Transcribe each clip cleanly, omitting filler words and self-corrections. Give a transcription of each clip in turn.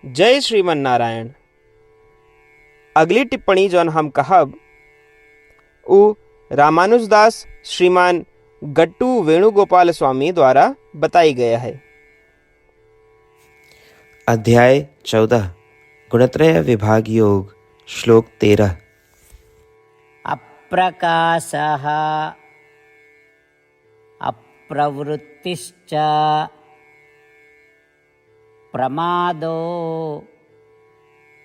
जय श्रीमन नारायण। अगली टिप्पणी जौन हम कहब उ रामानुजदास श्रीमान गट्टू वेणुगोपाल स्वामी द्वारा बताई गया है। अध्याय 14 गुणत्रय विभाग योग श्लोक 13। अप्रकाशः अप्रवृत्तिश्च प्रमादो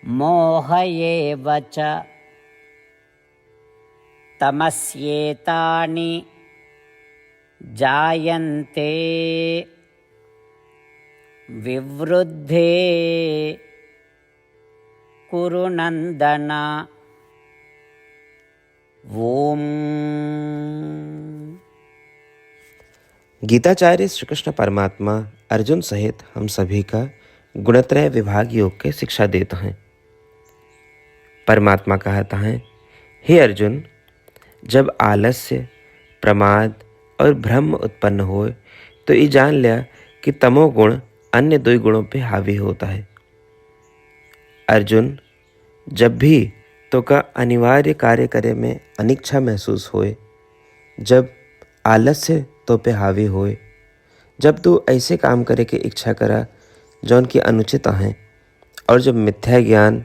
मोह एव च तमस्येतानि जायन्ते विवृद्धे कुरु नन्दन। ओम। गीताचार्य श्री कृष्ण परमात्मा अर्जुन सहित हम सभी का गुणत्रय विभाग योग के शिक्षा देते हैं। परमात्मा कहता है, हे अर्जुन, जब आलस्य, प्रमाद और भ्रम उत्पन्न हो तो ये जान लिया कि तमोगुण अन्य दो गुणों पे हावी होता है। अर्जुन, जब भी तो का अनिवार्य कार्य करे में अनिच्छा महसूस होए, जब आलस्य तो पे हावी होए, जब तू ऐसे काम करे की इच्छा करा जौन की अनुचित हैं, और जब मिथ्या ज्ञान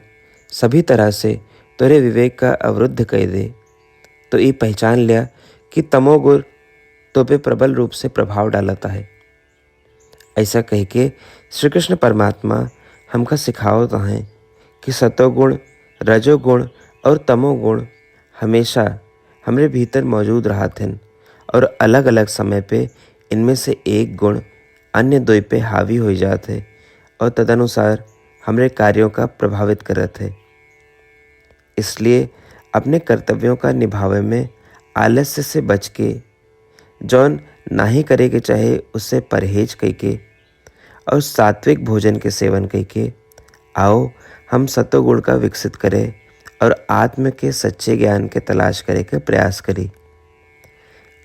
सभी तरह से तेरे विवेक का अवरुद्ध कर दे, तो ये पहचान लिया कि तमोगुण तो पे प्रबल रूप से प्रभाव डालता है। ऐसा कह के श्री कृष्ण परमात्मा हमका सिखावता है कि सतोगुण, रजोगुण और तमोगुण हमेशा हमरे भीतर मौजूद रहते हैं और अलग अलग समय पे इनमें से एक गुण अन्य दो पे हावी हो जाते और तदनुसार हमरे कार्यों का प्रभावित करते हैं। इसलिए अपने कर्तव्यों का निभावे में आलस्य से बच के, जौन नाही करे के चाहे उससे परहेज करके और सात्विक भोजन के सेवन करके आओ हम सतोगुण का विकसित करें और आत्म के सच्चे ज्ञान के तलाश करे के प्रयास करी।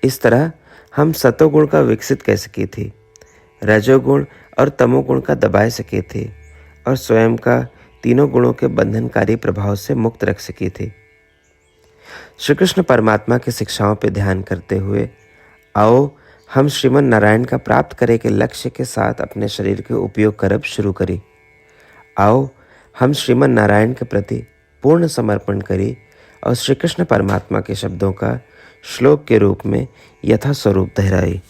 इस तरह हम सतोगुण का विकसित कर सकी थी, रजोगुण और तमोगुण का दबाए सके थे और स्वयं का तीनों गुणों के बंधनकारी प्रभाव से मुक्त रख सकी थी। श्री कृष्ण परमात्मा की शिक्षाओं पर ध्यान करते हुए आओ हम श्रीमन नारायण का प्राप्त करे के लक्ष्य के साथ अपने शरीर के उपयोग करब शुरू करी। आओ हम श्रीमन नारायण के प्रति पूर्ण समर्पण करी और श्री कृष्ण परमात्मा के शब्दों का श्लोक के रूप में यथा स्वरूप दोहराई।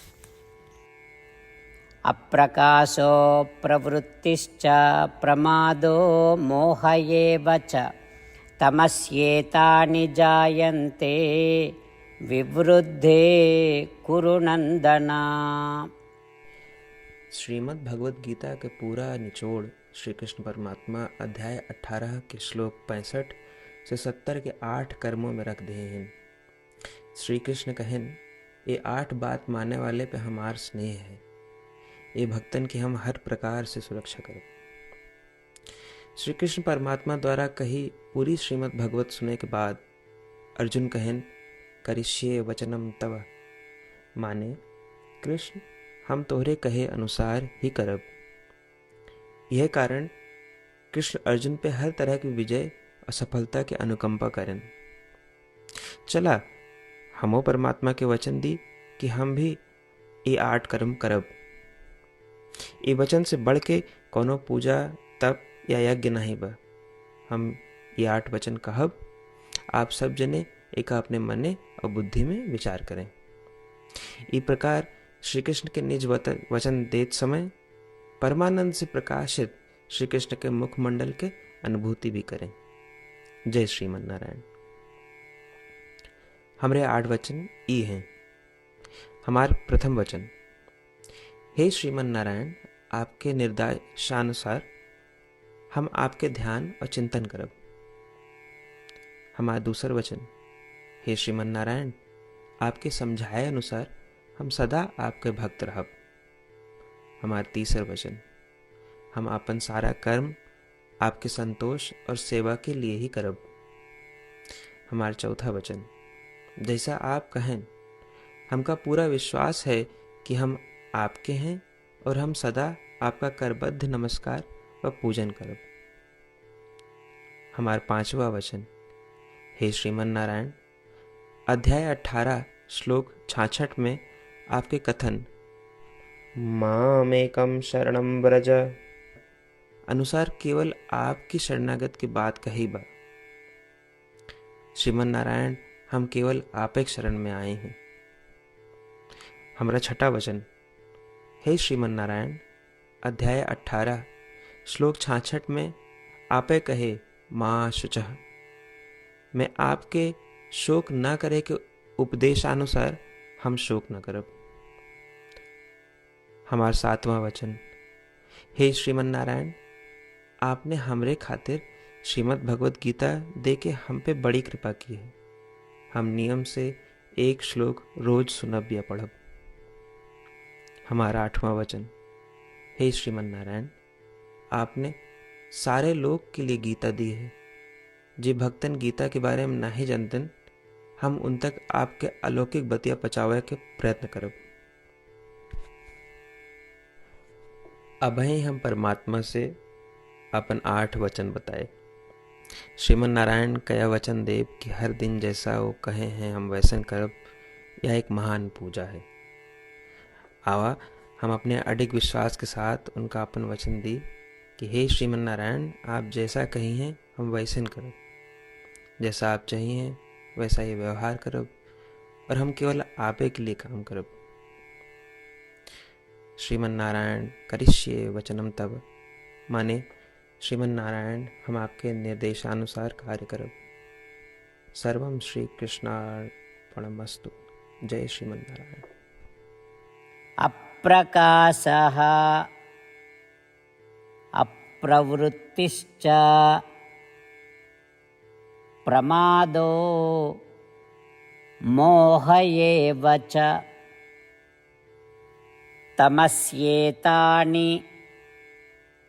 अप्रकाशो प्रवृत्तिश्च प्रमादो मोह एव च तमस्येतानि जायन्ते विवृद्धे कुरु नन्दन। श्रीमद् भगवद गीता के पूरा निचोड़ श्री कृष्ण परमात्मा अध्याय 18 के श्लोक 65 से 70 के 8 कर्मों में रख दिए हैं। श्री कृष्ण कहन, ये 8 बात मानने वाले पे हमार स्नेह है, ये भक्तन की हम हर प्रकार से सुरक्षा करो। श्री कृष्ण परमात्मा द्वारा कही पूरी श्रीमद् भगवत सुने के बाद अर्जुन कहन, करिष्ये वचनम तव, माने कृष्ण हम तोहरे कहे अनुसार ही करब। यह कारण कृष्ण अर्जुन पे हर तरह की विजय और सफलता की अनुकंपा करें। चला हमो परमात्मा के वचन दी कि हम भी ये 8 कर्म करब। ये वचन से बढ़ के कोनो पूजा, तप या यज्ञ नहीं बा। हम ये 8 वचन कहब, आप सब जने एक अपने मने और बुद्धि में विचार करें। इस प्रकार श्री कृष्ण के निज वचन देत समय परमानंद से प्रकाशित श्री कृष्ण के मुखमंडल के अनुभूति भी करें। जय श्रीमन नारायण। हमारे 8 वचन ई हैं। हमार प्रथम वचन, हे श्रीमन नारायण, आपके निर्देशानुसार हम आपके ध्यान और चिंतन करब। हमारा दूसर वचन, हे श्रीमन नारायण, आपके समझाए अनुसार हम सदा आपके भक्त रहब। हमारा तीसर वचन, हम अपन सारा कर्म आपके संतोष और सेवा के लिए ही करब। हमारा चौथा वचन, जैसा आप कहें, हमका पूरा विश्वास है कि हम आपके हैं और हम सदा आपका करबद्ध नमस्कार व पूजन करब। हमार 5वां वचन। हे श्रीमन नारायण, अध्याय 18 श्लोक 66 में आपके कथन मामेकम शरणम व्रज अनुसार केवल आपकी शरणागत की बात कही बा। श्रीमन नारायण, हम केवल आप एक शरण में आए हैं। हमारा 6वां वचन। हे श्रीमन नारायण, अध्याय 18 श्लोक 66 में आपे कहे माँ शुचः, मैं आपके शोक न करे के उपदेशानुसार हम शोक न करब। हमार 7वां वचन। हे श्रीमन नारायण, आपने हमरे खातिर श्रीमद् भगवत गीता दे के हम पे बड़ी कृपा की है। हम नियम से एक श्लोक रोज सुनब या पढ़ब। हमारा 8वां वचन। हे श्रीमन नारायण, आपने सारे लोग के लिए गीता दी है। जे भक्तन गीता के बारे में नहीं जानतन, हम उन तक आपके अलौकिक बतिया पहुंचावे के प्रयत्न करब। अभय हम परमात्मा से अपन 8 वचन बताए। श्रीमन नारायण कया वचन देव कि हर दिन जैसा वो कहे हैं हम वैसन करब, यह एक महान पूजा है। आवा हम अपने अडिग विश्वास के साथ उनका अपन वचन दी कि हे श्रीमन नारायण, आप जैसा कही हैं हम वैसन करब, जैसा आप चाहिए वैसा ही व्यवहार करब, और हम केवल आपे के लिए काम करब। श्रीमन नारायण करिष्ये वचनम तब, माने श्रीमन नारायण हम आपके निर्देशानुसार कार्य करब। सर्वम श्री कृष्णार्पणमस्तु। जय श्रीमन नारायण। अप्रकाशः अप्रवृत्तिश्च प्रमादो मोह एव च तमस्येतानि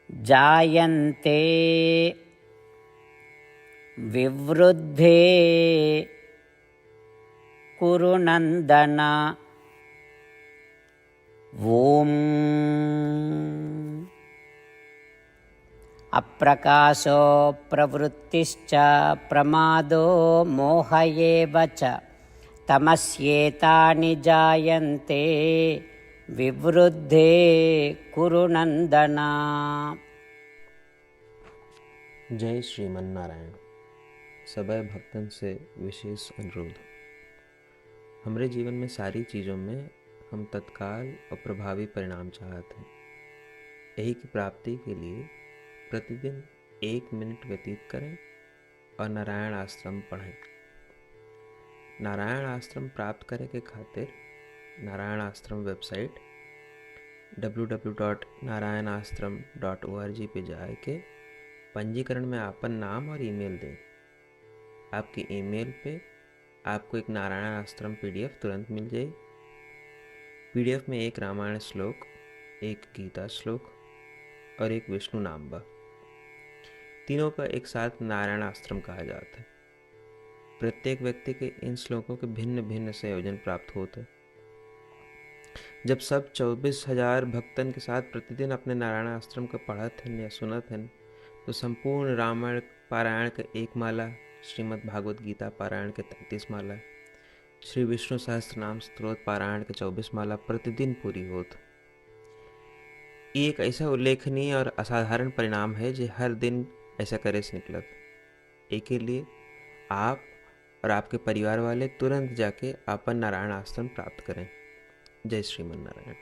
जायन्ते विवृद्धे कुरु नन्दन। ओम अप्रकाशो प्रवृत्तिश्च प्रमादो मोह एव च तमस्येतानि जायन्ते विवृद्धे कुरु नन्दन। जय श्रीमन नारायण। सबै भक्तन से विशेष अनुरोध। हमारे जीवन में सारी चीज़ों में हम तत्काल और प्रभावी परिणाम चाहते हैं। यही की प्राप्ति के लिए प्रतिदिन 1 मिनट व्यतीत करें और नारायण आश्रम पढ़ें। नारायण आश्रम प्राप्त करे के खातिर नारायण आश्रम वेबसाइट www.narayanaashram.org पे जाए के पंजीकरण में आपन नाम और ईमेल दें। आपकी ईमेल पे आपको एक नारायण आश्रम पीडीएफ तुरंत मिल जाए। पीडीएफ में एक रामायण श्लोक, एक गीता श्लोक और एक विष्णु नाम बा। तीनों का एक साथ नारायण आश्रम कहा जाता है। प्रत्येक व्यक्ति के इन श्लोकों के भिन्न भिन्न संयोजन प्राप्त होते हैं। जब सब 24,000 भक्तन के साथ प्रतिदिन अपने नारायण आश्रम का पढ़त हैं या सुनत हैं, तो संपूर्ण रामायण पारायण का 1 माला, श्रीमद् भागवत गीता पारायण के 33 माला, श्री विष्णु सहस्त्रनाम स्तोत्र पारायण के 24 माला प्रतिदिन पूरी होत। ये एक ऐसा उल्लेखनीय और असाधारण परिणाम है जो हर दिन ऐसा करे से निकलत। एक के लिए आप और आपके परिवार वाले तुरंत जाके अपन नारायण आश्रम प्राप्त करें। जय श्रीमन नारायण।